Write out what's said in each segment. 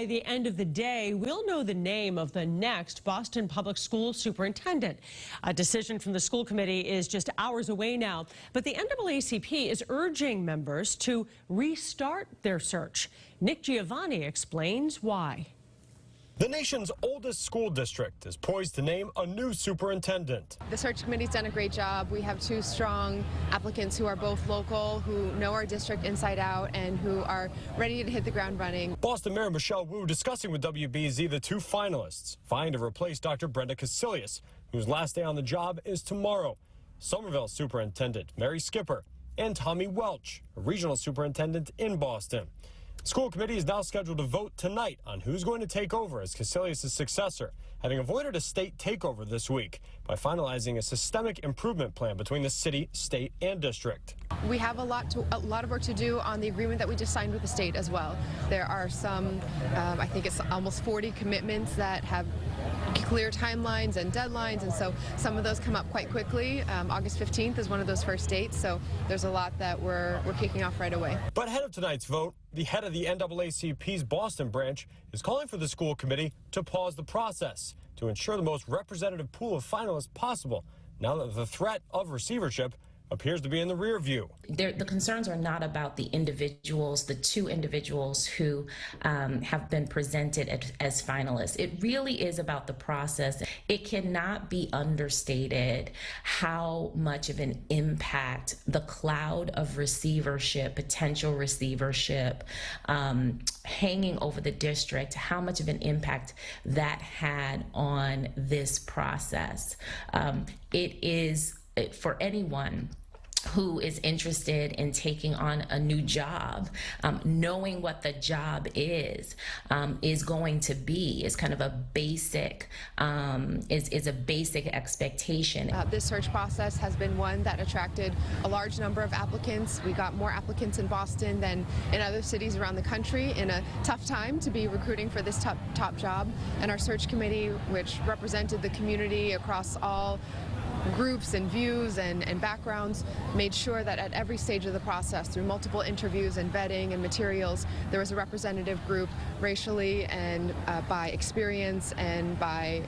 by the end of the day, we'll know the name of the next Boston Public Schools Superintendent. A decision from the school committee is just hours away now, but the NAACP is urging members to restart their search. Nick Giovanni explains why. The nation's oldest school district is poised to name a new superintendent. The search committee's done a great job. We have two strong applicants who are both local, who know our district inside out, and who are ready to hit the ground running. Boston Mayor Michelle Wu discussing with WBZ the two finalists, vying to replace Dr. Brenda Casilius, whose last day on the job is tomorrow. Somerville Superintendent Mary Skipper and Tommy Welch, a regional superintendent in Boston. The school committee is now scheduled to vote tonight on who's going to take over as Casilius' successor, having avoided a state takeover this week by finalizing a systemic improvement plan between the city, state, and district. We have a lot of work to do on the agreement that we just signed with the state as well. There are some, I think it's almost 40 commitments that have clear timelines and deadlines, and so some of those come up quite quickly. August 15th is one of those first dates, so there's a lot that we're kicking off right away. But ahead of tonight's vote, the head of the NAACP's Boston branch is calling for the school committee to pause the process to ensure the most representative pool of finalists possible now that the threat of receivership appears to be in the rear view. The concerns are not about the individuals, the two individuals who have been presented as finalists. It really is about the process. It cannot be understated how much of an impact the cloud of receivership, potential receivership, hanging over the district, how much of an impact that had on this process. It is, for anyone who is interested in taking on a new job, knowing what the job is going to be, is kind of a basic, is a basic expectation. This search process has been one that attracted a large number of applicants. We got more applicants in Boston than in other cities around the country in a tough time to be recruiting for this top job. And our search committee, which represented the community across all groups and views and backgrounds, made sure that at every stage of the process, through multiple interviews and vetting and materials, there was a representative group racially and by experience and by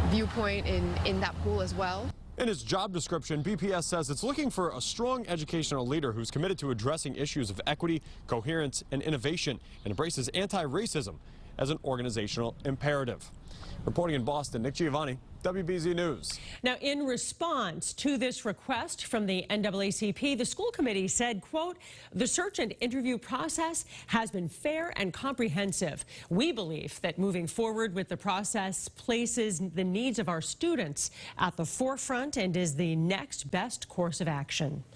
viewpoint in that pool as well. In its job description, BPS says it's looking for a strong educational leader who's committed to addressing issues of equity, coherence, and innovation, and embraces anti-racism as an organizational imperative. Reporting in Boston, Nick Giovanni, WBZ News. Now, in response to this request from the NAACP, the school committee said, quote, "The search and interview process has been fair and comprehensive. We believe that moving forward with the process places the needs of our students at the forefront and is the next best course of action."